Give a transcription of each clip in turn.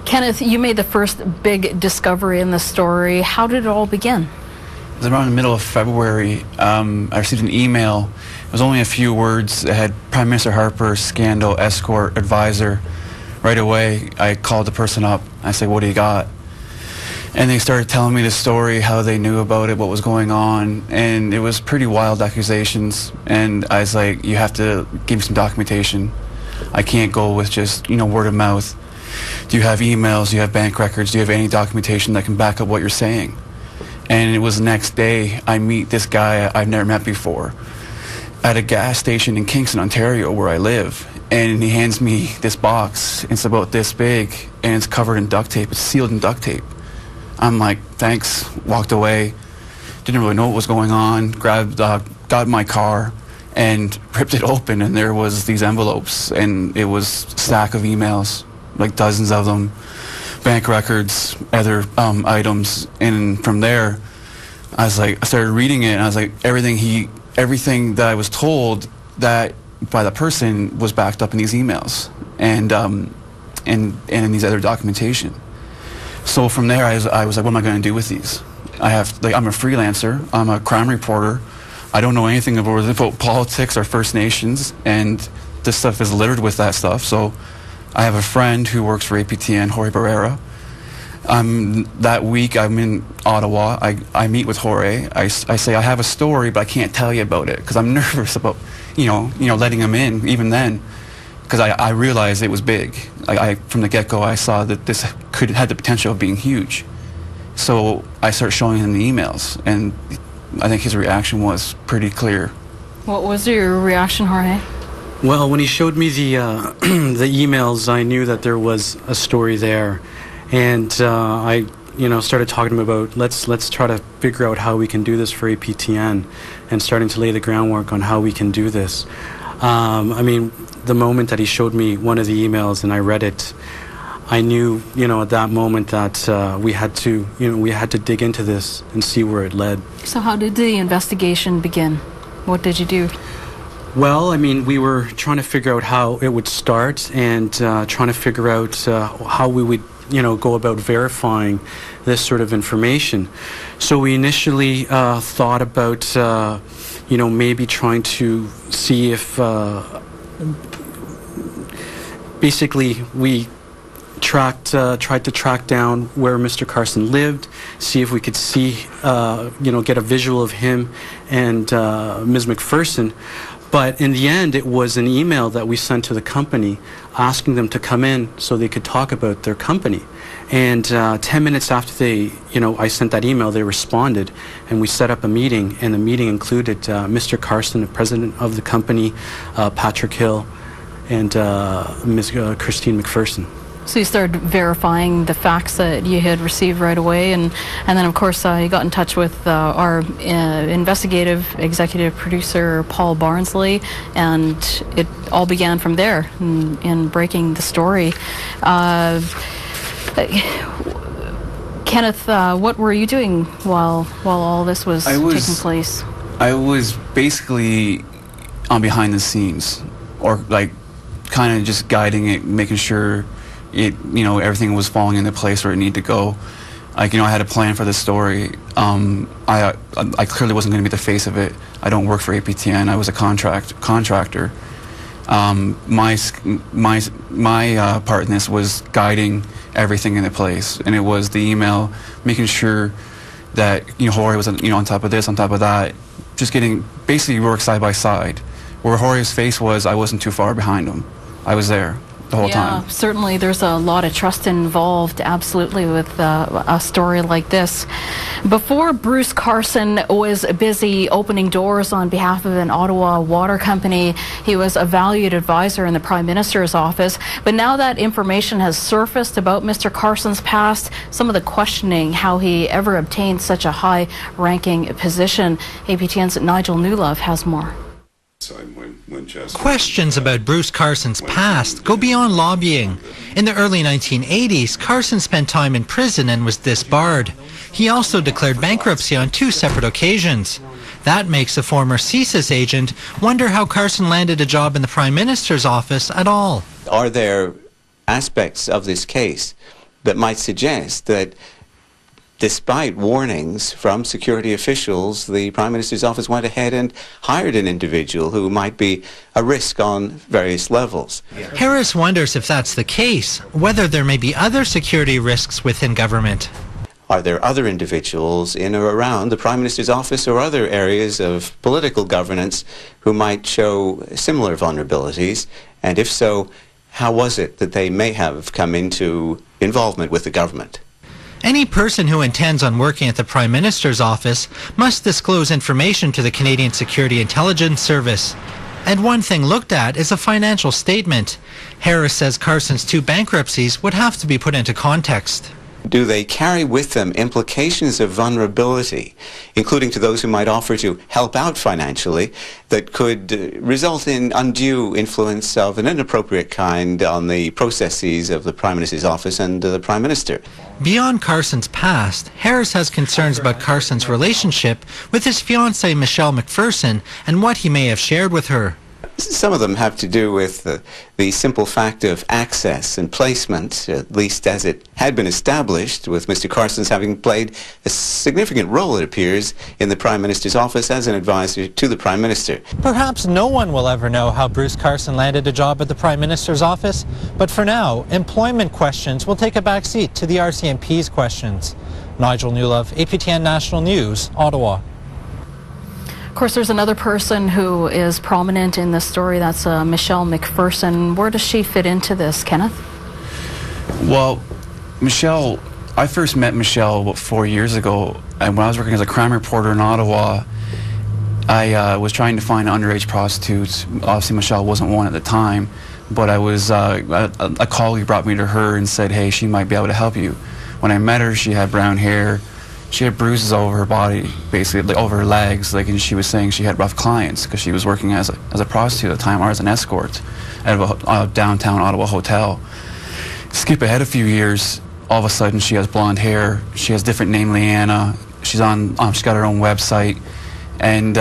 Kenneth, you made the first big discovery in the story. How did it all begin? It was around the middle of February. I received an email. It was only a few words. It had Prime Minister Harper, scandal, escort, advisor. Right away, I called the person up. I said, what do you got? And they started telling me the story, how they knew about it, what was going on. And it was pretty wild accusations. And I was like, you have to give me some documentation. I can't go with just, word of mouth. Do you have emails? Do you have bank records? Do you have any documentation that can back up what you're saying? And it was the next day I meet this guy I've never met before at a gas station in Kingston, Ontario, where I live. And he hands me this box. It's about this big, and it's covered in duct tape. It's sealed in duct tape. I'm like, thanks, walked away. Didn't really know what was going on. Got in my car and ripped it open, and there was these envelopes, and it was a stack of emails, like dozens of them, bank records, other items. And from there, I started reading it, and I was like, everything that I was told that by the person was backed up in these emails and in these other documentation. So from there, I was like, what am I going to do with these? I'm a freelancer. I'm a crime reporter. I don't know anything about politics or First Nations, and this stuff is littered with that stuff. So I have a friend who works for APTN, Jorge Barrera. That week, I'm in Ottawa. I meet with Jorge. I say, I have a story, but I can't tell you about it because I'm nervous about, letting him in, even then, because I realized it was big. From the get-go, I saw that this had the potential of being huge. So I started showing him the emails, and I think his reaction was pretty clear. What was your reaction, Jorge? Well, when he showed me the the emails, I knew that there was a story there, and I started talking to him about let's try to figure out how we can do this for APTN, and starting to lay the groundwork on how we can do this. The moment that he showed me one of the emails and I read it, I knew, at that moment that we had to dig into this and see where it led. So how did the investigation begin? What did you do? Well, we were trying to figure out how it would start and trying to figure out how we would, go about verifying this sort of information. So we initially thought about, maybe trying to see if, basically, we tried to track down where Mr. Carson lived, see if we could get a visual of him and Ms. McPherson. But in the end, it was an email that we sent to the company asking them to come in so they could talk about their company. And 10 minutes after I sent that email, they responded, and we set up a meeting, and the meeting included Mr. Carson, the president of the company, Patrick Hill, and Ms. Christine McPherson. So you started verifying the facts that you had received right away, and then of course you got in touch with our investigative executive producer Paul Barnsley, and it all began from there in breaking the story. Kenneth, what were you doing while all this was taking place? I was basically on behind the scenes, or kind of just guiding it, making sure everything was falling into place where it needed to go. I had a plan for the story. I clearly wasn't going to be the face of it. I don't work for APTN. I was a contractor. My part in this was guiding everything into place, and it was the email, making sure that Jorge was on top of this, on top of that, just basically work side by side. Where Jorge's face was, I wasn't too far behind him. I was there the whole time. Yeah, certainly there's a lot of trust involved, absolutely, with a story like this. Before, Bruce Carson was busy opening doors on behalf of an Ottawa water company. He was a valued advisor in the Prime Minister's office. But now that information has surfaced about Mr. Carson's past, some of the questioning how he ever obtained such a high-ranking position. APTN's Nigel Newlove has more. Questions about Bruce Carson's past go beyond lobbying. In the early 1980s, Carson spent time in prison and was disbarred. He also declared bankruptcy on 2 separate occasions. That makes a former CSIS agent wonder how Carson landed a job in the Prime Minister's office at all. Are there aspects of this case that might suggest that despite warnings from security officials, the Prime Minister's office went ahead and hired an individual who might be a risk on various levels. Harris wonders if that's the case, whether there may be other security risks within government. Are there other individuals in or around the Prime Minister's office or other areas of political governance who might show similar vulnerabilities? And if so, how was it that they may have come into involvement with the government? Any person who intends on working at the Prime Minister's office must disclose information to the Canadian Security Intelligence Service. And one thing looked at is a financial statement. Harris says Carson's 2 bankruptcies would have to be put into context. Do they carry with them implications of vulnerability, including to those who might offer to help out financially, that could result in undue influence of an inappropriate kind on the processes of the Prime Minister's office and the Prime Minister? Beyond Carson's past, Harris has concerns about Carson's relationship with his fiancée Michelle McPherson and what he may have shared with her. Some of them have to do with the simple fact of access and placement, at least as it had been established, with Mr. Carson's having played a significant role, it appears, in the Prime Minister's office as an advisor to the Prime Minister. Perhaps no one will ever know how Bruce Carson landed a job at the Prime Minister's office, but for now, employment questions will take a back seat to the RCMP's questions. Nigel Newlove, APTN National News, Ottawa. Of course, there's another person who is prominent in this story. That's Michelle McPherson. Where does she fit into this, Kenneth? Well, Michelle, I first met Michelle about 4 years ago, and when I was working as a crime reporter in Ottawa, I was trying to find underage prostitutes. Obviously, Michelle wasn't one at the time, but I was a colleague brought me to her and said, hey, she might be able to help you. When I met her, she had brown hair. She had bruises all over her body, basically, like over her legs, and she was saying she had rough clients because she was working as a prostitute at the time, or as an escort at a downtown Ottawa hotel. Skip ahead a few years, all of a sudden she has blonde hair, she has different name, Leanna, she's got her own website, and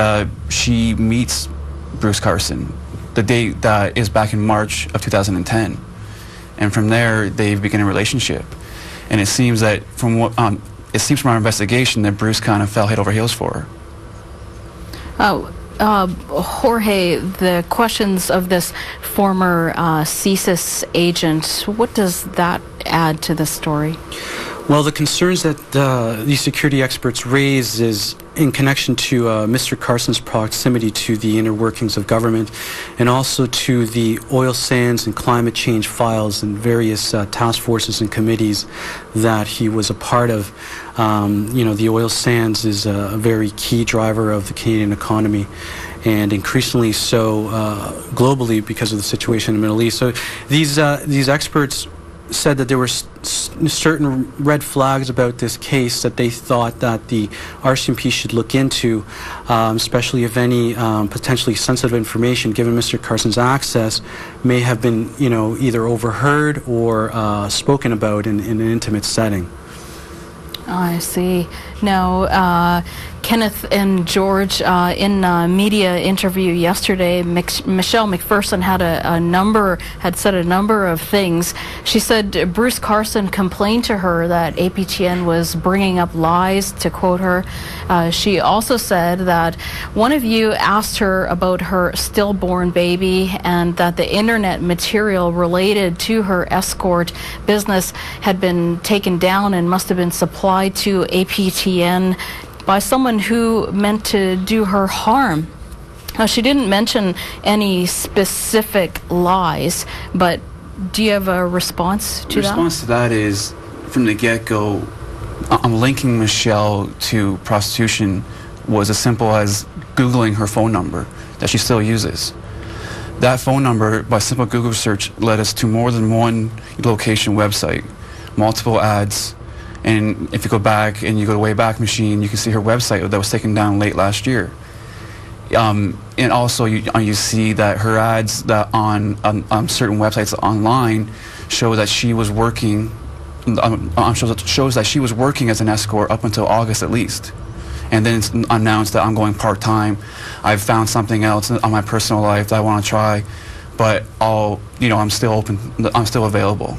she meets Bruce Carson. The date that is back in March of 2010, and from there they begin a relationship. And it seems that from our investigation that Bruce kind of fell head over heels for her. Jorge, the questions of this former CSIS agent, what does that add to the story? Well, the concerns that these security experts raise is in connection to Mr. Carson's proximity to the inner workings of government, and also to the oil sands and climate change files and various task forces and committees that he was a part of. The oil sands is a very key driver of the Canadian economy, and increasingly so globally because of the situation in the Middle East. So these experts said that there were certain red flags about this case that they thought that the RCMP should look into, especially if any potentially sensitive information, given Mr. Carson's access, may have been, either overheard or spoken about in an intimate setting. I see. Now, Kenneth and George, in a media interview yesterday, Michelle McPherson had said a number of things. She said Bruce Carson complained to her that APTN was bringing up lies, to quote her. She also said that one of you asked her about her stillborn baby, and that the internet material related to her escort business had been taken down and must have been supplied to APTN by someone who meant to do her harm. She didn't mention any specific lies, but do you have a response to that? The response to that is, from the get-go, linking Michelle to prostitution was as simple as Googling her phone number that she still uses. That phone number, by simple Google search, led us to more than one location website, multiple ads. And if you go back and you go to Wayback Machine, you can see her website that was taken down late last year. And also you see that her ads that on certain websites online show that she was working, shows that she was working as an escort up until August at least. And then it's announced that I'm going part-time. I've found something else on my personal life that I want to try, but I'm still open, I'm still available.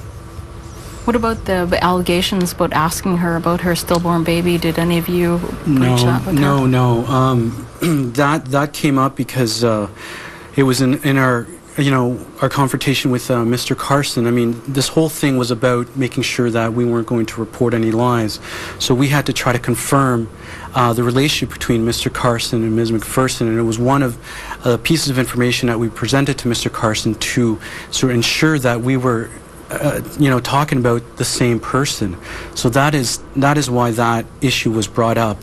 What about the allegations about asking her about her stillborn baby? Did any of you breach that with her? No. That came up because it was in our our confrontation with Mr. Carson. I mean, this whole thing was about making sure that we weren't going to report any lies. So we had to try to confirm the relationship between Mr. Carson and Ms. McPherson, and it was one of the pieces of information that we presented to Mr. Carson to sort of ensure that we were talking about the same person. So that is why that issue was brought up.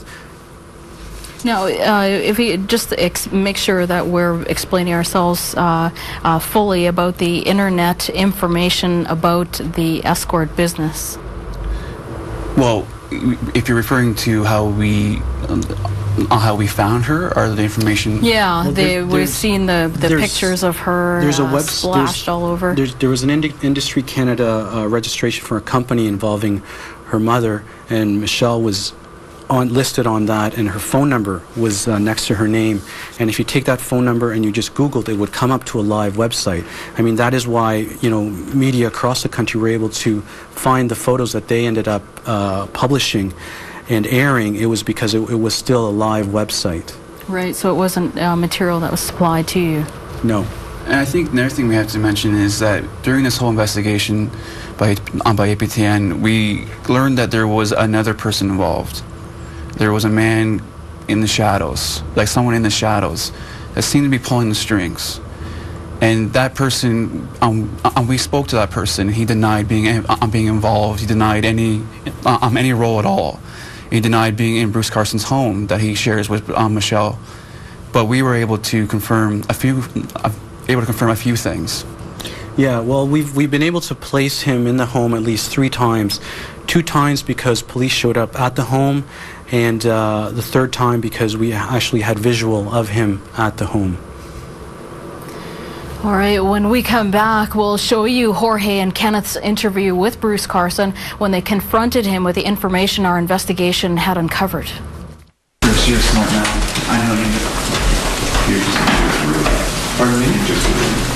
Now, if we just make sure that we're explaining ourselves fully about the internet information about the escort business. Well, if you're referring to how we found her, or the information. Yeah, we've seen the pictures of her splashed all over. There was an Industry Canada registration for a company involving her mother, and Michelle was listed on that, and her phone number was next to her name. And if you take that phone number and you just Googled, it would come up to a live website. I mean, that is why media across the country were able to find the photos that they ended up publishing and airing. It was because it was still a live website. Right, so it wasn't material that was supplied to you. No. And I think another thing we have to mention is that during this whole investigation by APTN, we learned that there was another person involved. There was a man in the shadows, like someone in the shadows, that seemed to be pulling the strings. And that person, we spoke to that person. He denied being involved. He denied any role at all. He denied being in Bruce Carson's home that he shares with Michelle. But we were able to confirm a few things. Yeah, well, we've been able to place him in the home at least 3 times. 2 times because police showed up at the home, and the 3rd time because we actually had visual of him at the home. All right, when we come back, we'll show you Jorge and Kenneth's interview with Bruce Carson when they confronted him with the information our investigation had uncovered. Bruce, you're smart now. I know you. You're just rude. Pardon me? Just rude.